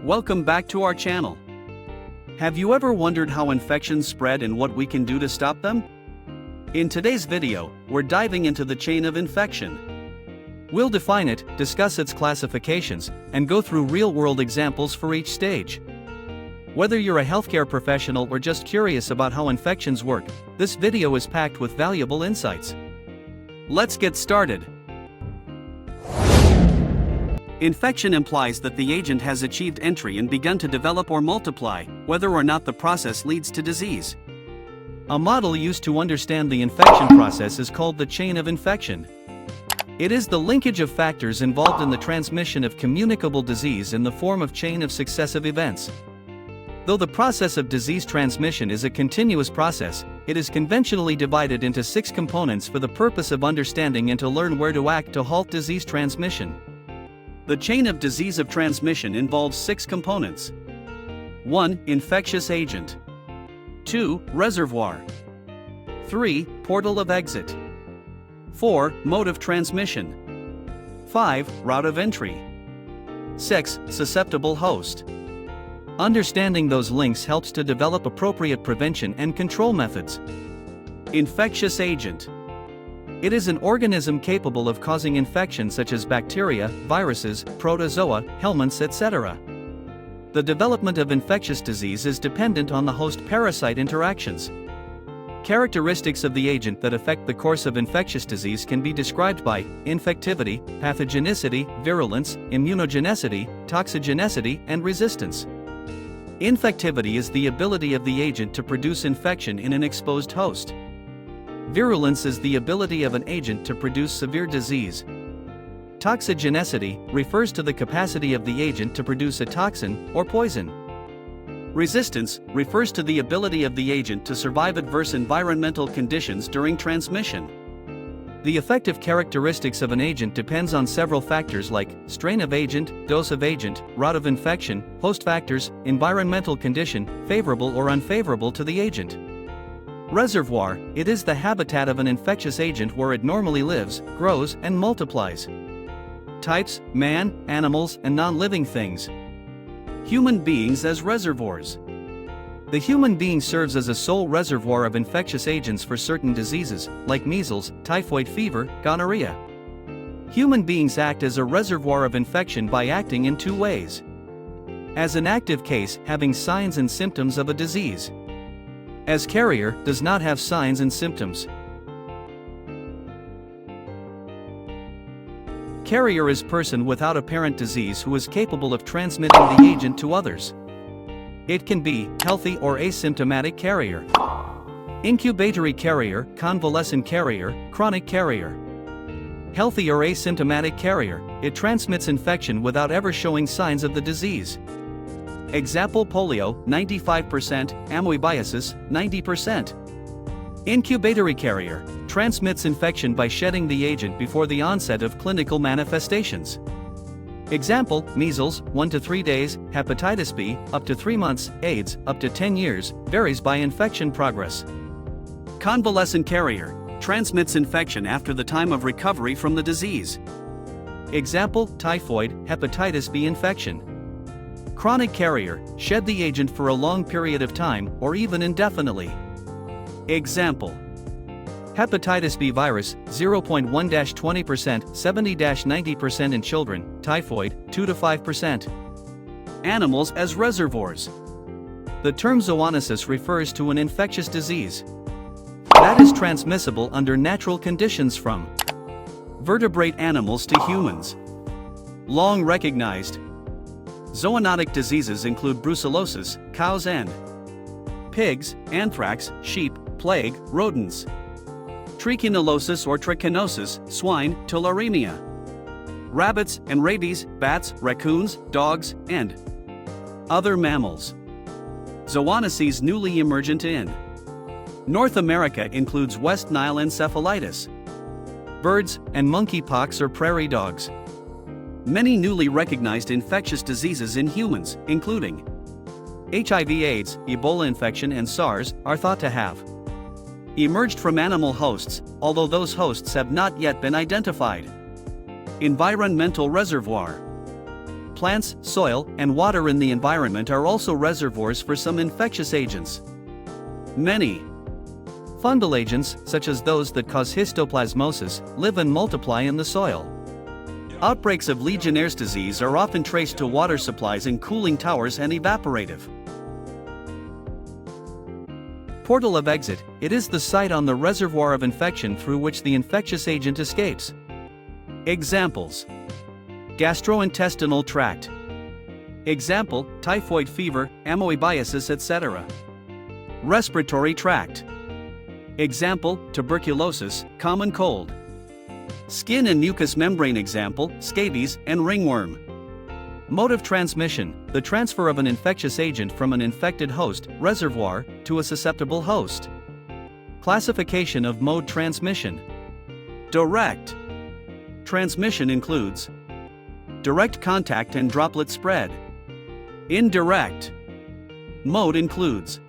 Welcome back to our channel. Have you ever wondered how infections spread and what we can do to stop them? In today's video, we're diving into the chain of infection. We'll define it, discuss its classifications, and go through real-world examples for each stage. Whether you're a healthcare professional or just curious about how infections work, this video is packed with valuable insights. Let's get started. Infection implies that the agent has achieved entry and begun to develop or multiply, whether or not the process leads to disease. A model used to understand the infection process is called the chain of infection. It is the linkage of factors involved in the transmission of communicable disease in the form of chain of successive events. Though the process of disease transmission is a continuous process, it is conventionally divided into 6 components for the purpose of understanding and to learn where to act to halt disease transmission. The chain of disease of transmission involves 6 components. 1. Infectious agent. 2. Reservoir. 3. Portal of exit. 4. Mode of transmission. 5. Route of entry. 6. Susceptible host. Understanding those links helps to develop appropriate prevention and control methods. Infectious agent. It is an organism capable of causing infection such as bacteria, viruses, protozoa, helminths, etc. The development of infectious disease is dependent on the host-parasite interactions. Characteristics of the agent that affect the course of infectious disease can be described by infectivity, pathogenicity, virulence, immunogenicity, toxigenicity, and resistance. Infectivity is the ability of the agent to produce infection in an exposed host. Virulence is the ability of an agent to produce severe disease. Toxigenicity refers to the capacity of the agent to produce a toxin or poison. Resistance refers to the ability of the agent to survive adverse environmental conditions during transmission. The effective characteristics of an agent depends on several factors like strain of agent, dose of agent, route of infection, host factors, environmental condition, favorable or unfavorable to the agent. Reservoir, it is the habitat of an infectious agent where it normally lives, grows, and multiplies. Types: man, animals, and non-living things. Human beings as reservoirs. The human being serves as a sole reservoir of infectious agents for certain diseases, like measles, typhoid fever, gonorrhea. Human beings act as a reservoir of infection by acting in 2 ways. As an active case, having signs and symptoms of a disease. As carrier, does not have signs and symptoms. Carrier is person without apparent disease who is capable of transmitting the agent to others. It can be healthy or asymptomatic carrier. Incubatory carrier, convalescent carrier, chronic carrier. Healthy or asymptomatic carrier, it transmits infection without ever showing signs of the disease. Example: polio, 95%, amoebiasis, 90%. Incubatory carrier, transmits infection by shedding the agent before the onset of clinical manifestations. Example: measles, 1 to 3 days, hepatitis B, up to 3 months, AIDS, up to 10 years, varies by infection progress. Convalescent carrier, transmits infection after the time of recovery from the disease. Example: typhoid, hepatitis B infection. Chronic carrier, shed the agent for a long period of time, or even indefinitely. Example: hepatitis B virus, 0.1-20%, 70-90% in children, typhoid, 2-5%. Animals as reservoirs. The term zoonosis refers to an infectious disease that is transmissible under natural conditions from vertebrate animals to humans. Long recognized zoonotic diseases include brucellosis, cows and pigs, anthrax, sheep, plague, rodents. Trichinosis or trichinosis, swine, tularemia. Rabbits and rabies, bats, raccoons, dogs, and other mammals. Zoonoses newly emergent in North America includes West Nile encephalitis, birds, and monkeypox or prairie dogs. Many newly recognized infectious diseases in humans, including HIV/AIDS, Ebola infection, and SARS, are thought to have emerged from animal hosts, although those hosts have not yet been identified. Environmental reservoir. plants, soil, and water in the environment are also reservoirs for some infectious agents. Many fungal agents, such as those that cause histoplasmosis, live and multiply in the soil. Outbreaks of Legionnaire's disease are often traced to water supplies in cooling towers and evaporative. Portal of exit: it is the site on the reservoir of infection through which the infectious agent escapes. Examples: gastrointestinal tract. Example: typhoid fever, amoebiasis, etc. Respiratory tract. Example: tuberculosis, common cold. Skin and mucous membrane. Example: scabies and ringworm. Mode of transmission: the transfer of an infectious agent from an infected host, reservoir, to a susceptible host. Classification of mode transmission. Direct transmission includes direct contact and droplet spread. Indirect mode includes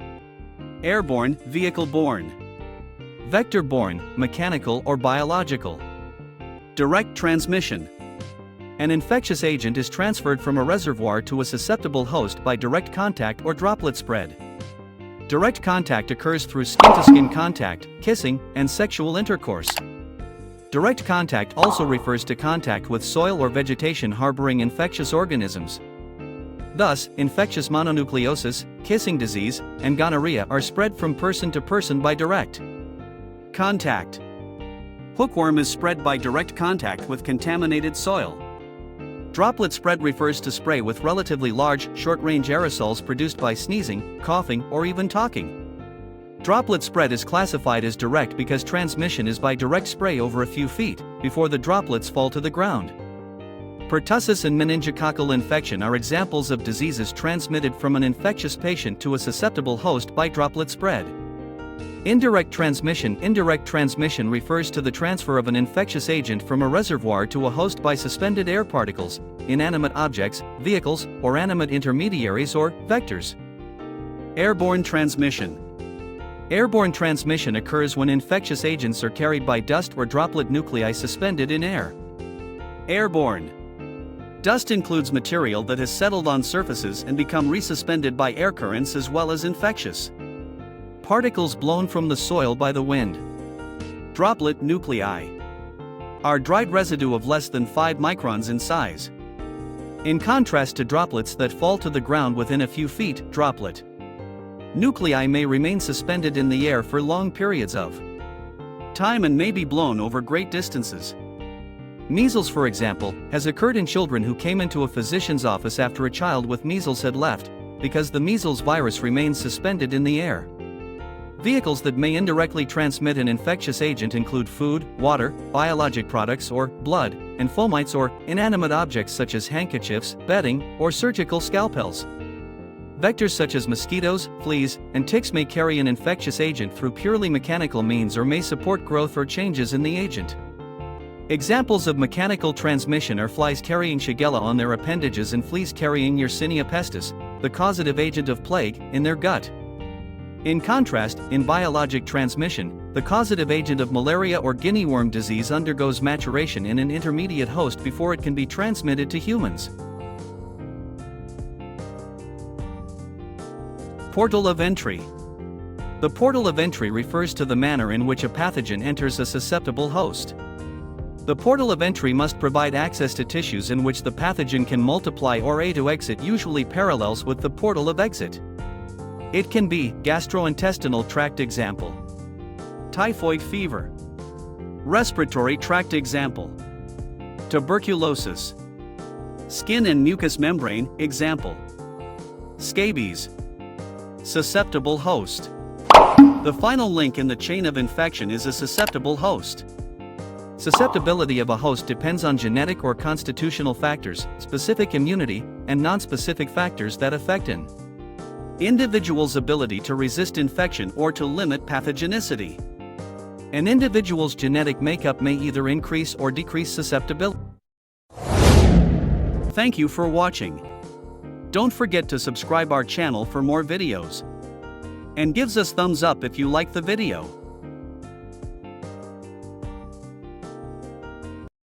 airborne, vehicle-borne, vector-borne, mechanical or biological. Direct transmission: an infectious agent is transferred from a reservoir to a susceptible host by direct contact or droplet spread. Direct contact occurs through skin-to-skin contact, kissing, and sexual intercourse. Direct contact also refers to contact with soil or vegetation harboring infectious organisms. Thus, infectious mononucleosis, kissing disease, and gonorrhea are spread from person to person by direct contact. Hookworm is spread by direct contact with contaminated soil. Droplet spread refers to spray with relatively large, short-range aerosols produced by sneezing, coughing, or even talking. Droplet spread is classified as direct because transmission is by direct spray over a few feet, before the droplets fall to the ground. Pertussis and meningococcal infection are examples of diseases transmitted from an infectious patient to a susceptible host by droplet spread. Indirect transmission: indirect transmission refers to the transfer of an infectious agent from a reservoir to a host by suspended air particles, inanimate objects, vehicles, or animate intermediaries or vectors. Airborne transmission. Airborne transmission occurs when infectious agents are carried by dust or droplet nuclei suspended in air. Airborne dust includes material that has settled on surfaces and become resuspended by air currents, as well as infectious particles blown from the soil by the wind. Droplet nuclei are dried residue of less than 5 microns in size. In contrast to droplets that fall to the ground within a few feet, droplet nuclei may remain suspended in the air for long periods of time and may be blown over great distances. Measles, for example, has occurred in children who came into a physician's office after a child with measles had left, because the measles virus remains suspended in the air. Vehicles that may indirectly transmit an infectious agent include food, water, biologic products or blood, and fomites or inanimate objects such as handkerchiefs, bedding, or surgical scalpels. Vectors such as mosquitoes, fleas, and ticks may carry an infectious agent through purely mechanical means or may support growth or changes in the agent. Examples of mechanical transmission are flies carrying Shigella on their appendages and fleas carrying Yersinia pestis, the causative agent of plague, in their gut. In contrast, in biologic transmission, the causative agent of malaria or guinea worm disease undergoes maturation in an intermediate host before it can be transmitted to humans. Portal of entry. The portal of entry refers to the manner in which a pathogen enters a susceptible host. The portal of entry must provide access to tissues in which the pathogen can multiply, or A to exit usually parallels with the portal of exit. It can be gastrointestinal tract. Example: typhoid fever. Respiratory tract. Example: tuberculosis. Skin and mucous membrane. Example: scabies. Susceptible host. The final link in the chain of infection is a susceptible host. Susceptibility of a host depends on genetic or constitutional factors, specific immunity, and nonspecific factors that affect an individual's ability to resist infection or to limit pathogenicity. An individual's genetic makeup may either increase or decrease susceptibility. Thank you for watching. Don't forget to subscribe our channel for more videos. And gives us thumbs up if you like the video.